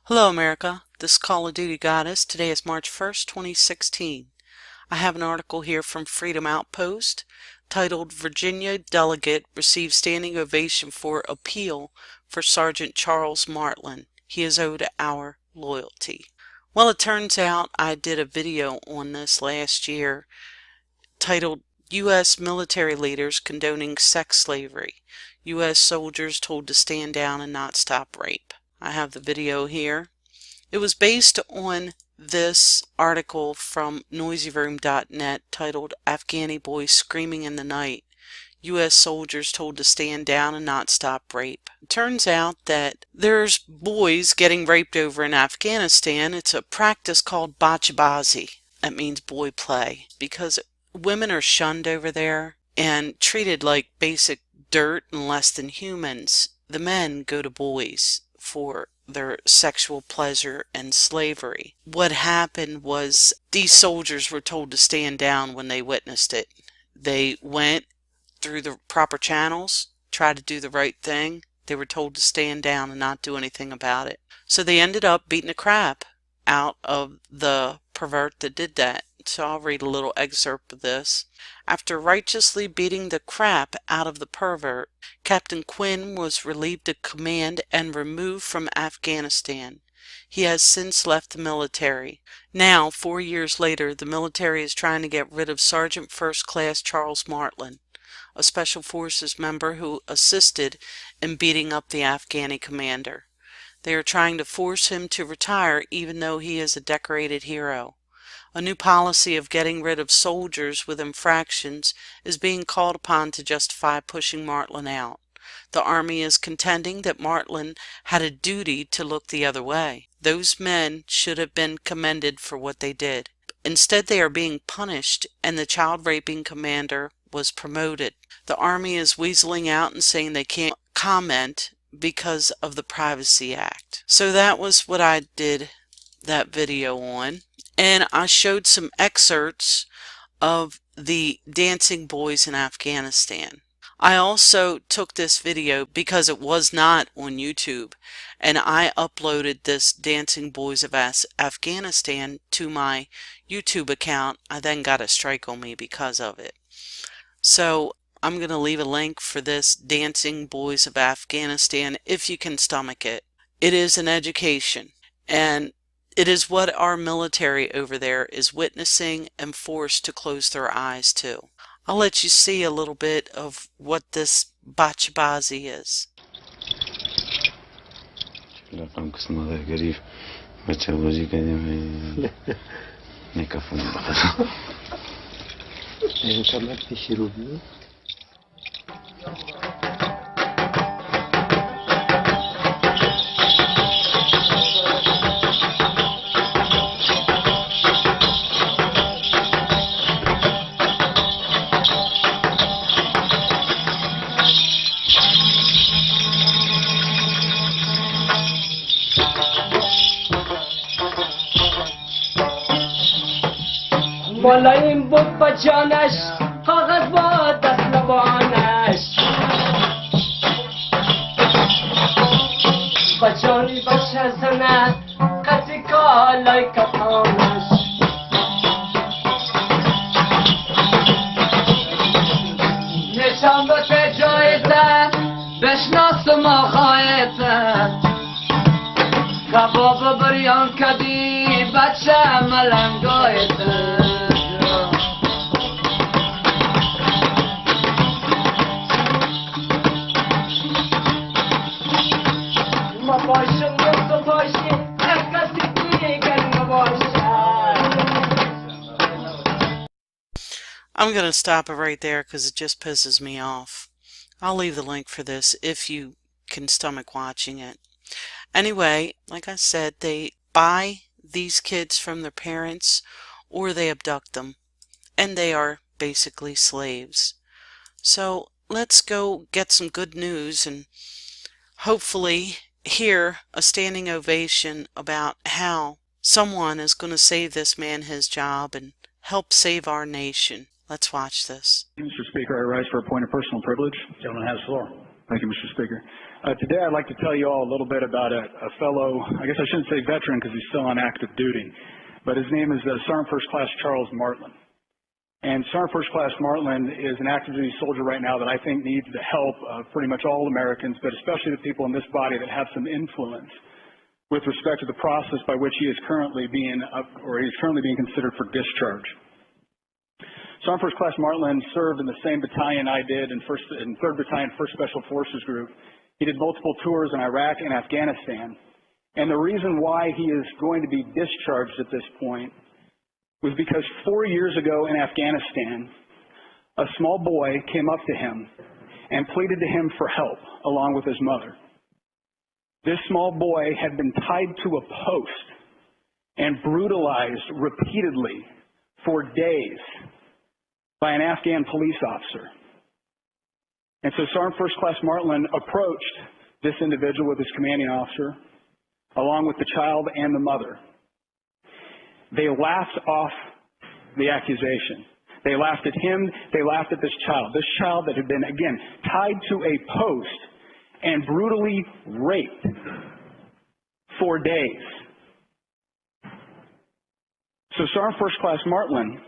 Hello America, this is Call of Duty Goddess. Today is March 1st, 2016. I have an article here from Freedom Outpost titled Virginia Delegate Receives Standing Ovation for Appeal for Sergeant Charles Martland. He is owed our loyalty. Well, it turns out I did a video on this last year titled U.S. Military Leaders Condoning Sex Slavery. U.S. Soldiers Told to Stand Down and Not Stop Rape. I have the video here. It was based on this article from noisyroom.net titled Afghani Boys Screaming in the Night. U.S. Soldiers Told to Stand Down and Not Stop Rape. It turns out that there's boys getting raped over in Afghanistan. It's a practice called bachbazi. That means boy play, because women are shunned over there and treated like basic dirt and less than humans. The men go to boys for their sexual pleasure and slavery. What happened was these soldiers were told to stand down when they witnessed it. They went through the proper channels, tried to do the right thing. They were told to stand down and not do anything about it. So they ended up beating the crap out of the pervert that did that. So I'll read a little excerpt of this. After righteously beating the crap out of the pervert, Captain Quinn was relieved of command and removed from Afghanistan. He has since left the military. Now, 4 years later, the military is trying to get rid of Sergeant First Class Charles Martland, a Special Forces member who assisted in beating up the Afghani commander. They are trying to force him to retire even though he is a decorated hero. A new policy of getting rid of soldiers with infractions is being called upon to justify pushing Martland out. The Army is contending that Martland had a duty to look the other way. Those men should have been commended for what they did. Instead, they are being punished, and the child-raping commander was promoted. The Army is weaseling out and saying they can't comment because of the Privacy Act. So that was what I did that video on. And I showed some excerpts of the dancing boys in Afghanistan. I also took this video because it was not on YouTube, and I uploaded this Dancing Boys of Afghanistan to my YouTube account. I then got a strike on me because of it. So I'm going to leave a link for this Dancing Boys of Afghanistan if you can stomach it. It is an education, and it is what our military over there is witnessing and forced to close their eyes to. I'll let you see a little bit of what this bachbazi is. ملایم بود با جانش کاغذ با دست لبانش با جانی بچه زنه قطی کالای کپانش نشان بده جایزه بشناسم آقایته کباب بریان کدی بچه ملنگایته I'm going to stop it right there because it just pisses me off. I'll leave the link for this if you can stomach watching it. Anyway, like I said, they buy these kids from their parents or they abduct them, and they are basically slaves. So let's go get some good news and hopefully hear a standing ovation about how someone is going to save this man his job and help save our nation. Let's watch this. Mr. Speaker, I rise for a point of personal privilege. Gentleman has the floor. Thank you, Mr. Speaker. Today I'd like to tell you all a little bit about a fellow, I guess I shouldn't say veteran because he's still on active duty, but his name is Sergeant First Class Charles Martland. And Sergeant First Class Martland is an active duty soldier right now that I think needs the help of pretty much all Americans, but especially the people in this body that have some influence with respect to the process by which he is currently being considered for discharge. Sergeant First Class Martland served in the same battalion I did in 3rd Battalion, 1st Special Forces Group. He did multiple tours in Iraq and Afghanistan. And the reason why he is going to be discharged at this point was because 4 years ago in Afghanistan, a small boy came up to him and pleaded to him for help along with his mother. This small boy had been tied to a post and brutalized repeatedly for days by an Afghan police officer. And so Sergeant First Class Martland approached this individual with his commanding officer, along with the child and the mother. They laughed off the accusation. They laughed at him, they laughed at this child that had been, again, tied to a post and brutally raped for days. So Sergeant First Class Martland,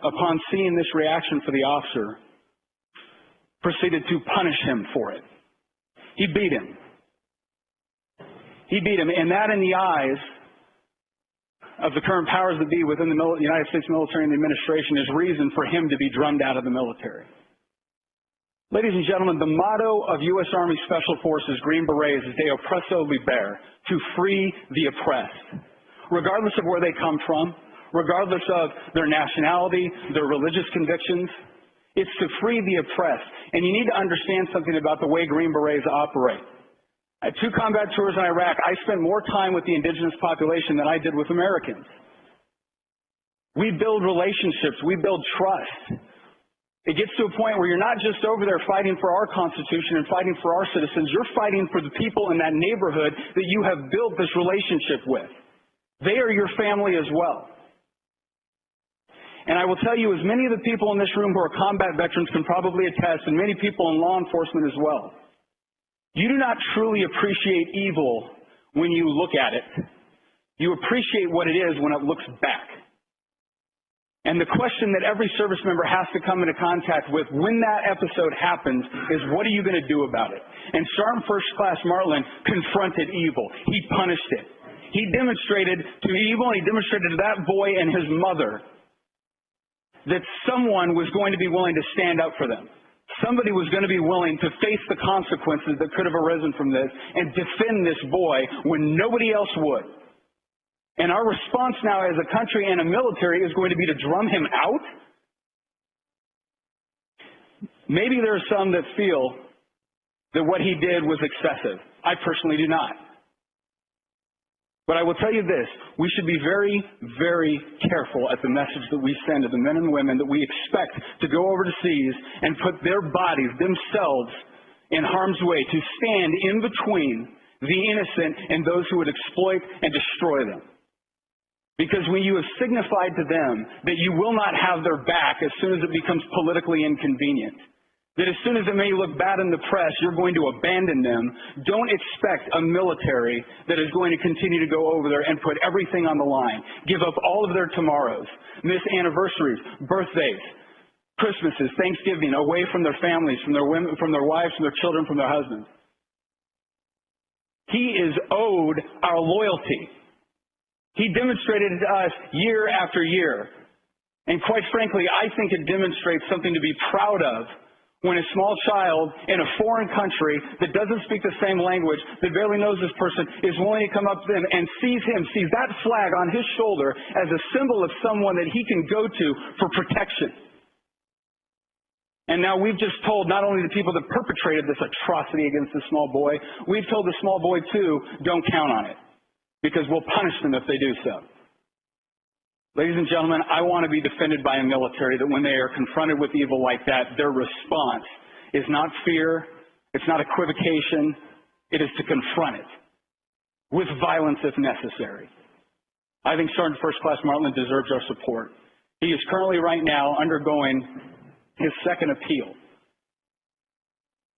upon seeing this reaction for the officer, proceeded to punish him for it. He beat him. He beat him, and that in the eyes of the current powers that be within the United States military and the administration is reason for him to be drummed out of the military. Ladies and gentlemen, the motto of U.S. Army Special Forces Green Berets is De Oppresso Liber, to free the oppressed. Regardless of where they come from, regardless of their nationality, their religious convictions, it's to free the oppressed. And you need to understand something about the way Green Berets operate. At 2 combat tours in Iraq, I spent more time with the indigenous population than I did with Americans. We build relationships. We build trust. It gets to a point where you're not just over there fighting for our Constitution and fighting for our citizens. You're fighting for the people in that neighborhood that you have built this relationship with. They are your family as well. And I will tell you, as many of the people in this room who are combat veterans can probably attest, and many people in law enforcement as well, you do not truly appreciate evil when you look at it. You appreciate what it is when it looks back. And the question that every service member has to come into contact with when that episode happens is, what are you going to do about it? And Sergeant First Class Martland confronted evil. He punished it. He demonstrated to evil, and he demonstrated to that boy and his mother that someone was going to be willing to stand up for them. Somebody was going to be willing to face the consequences that could have arisen from this and defend this boy when nobody else would. And our response now as a country and a military is going to be to drum him out? Maybe there are some that feel that what he did was excessive. I personally do not. But I will tell you this, we should be very, very careful at the message that we send to the men and women that we expect to go overseas and put their bodies, themselves, in harm's way, to stand in between the innocent and those who would exploit and destroy them. Because when you have signified to them that you will not have their back as soon as it becomes politically inconvenient, that as soon as it may look bad in the press, you're going to abandon them, don't expect a military that is going to continue to go over there and put everything on the line, give up all of their tomorrows, miss anniversaries, birthdays, Christmases, Thanksgiving, away from their families, from their women, from their wives, from their children, from their husbands. He is owed our loyalty. He demonstrated it to us year after year. And quite frankly, I think it demonstrates something to be proud of when a small child in a foreign country that doesn't speak the same language, that barely knows this person, is willing to come up to them and sees that flag on his shoulder as a symbol of someone that he can go to for protection. And now we've just told not only the people that perpetrated this atrocity against this small boy, we've told the small boy too, don't count on it, because we'll punish them if they do so. Ladies and gentlemen, I want to be defended by a military that when they are confronted with evil like that, their response is not fear, it's not equivocation, it is to confront it with violence if necessary. I think Sergeant First Class Martland deserves our support. He is currently right now undergoing his second appeal.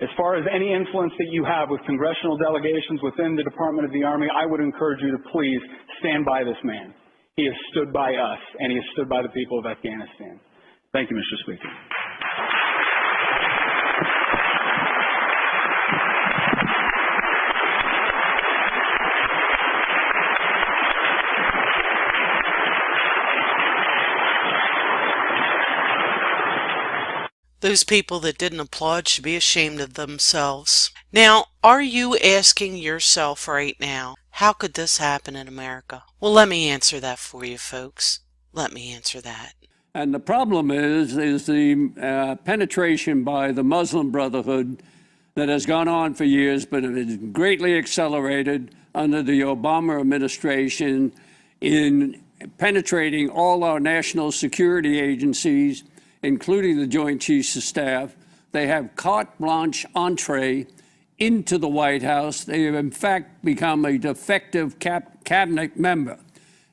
As far as any influence that you have with congressional delegations within the Department of the Army, I would encourage you to please stand by this man. He has stood by us, and he has stood by the people of Afghanistan. Thank you, Mr. Speaker. Those people that didn't applaud should be ashamed of themselves. Now, are you asking yourself right now, how could this happen in America? Well, let me answer that for you, folks. Let me answer that. And the problem is the penetration by the Muslim Brotherhood that has gone on for years, but it has greatly accelerated under the Obama administration in penetrating all our national security agencies, including the Joint Chiefs of Staff. They have carte blanche entree into the White House. They have, in fact, become a defective cabinet member.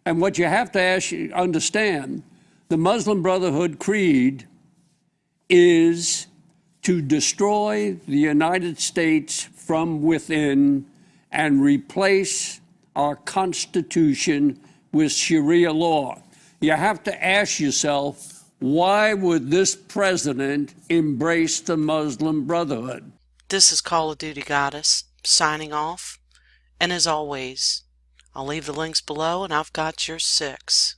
And what you have to understand, the Muslim Brotherhood creed is to destroy the United States from within and replace our Constitution with Sharia law. You have to ask yourself, why would this president embrace the Muslim Brotherhood? This is Call of Duty Goddess, signing off. And as always, I'll leave the links below, and I've got your 6.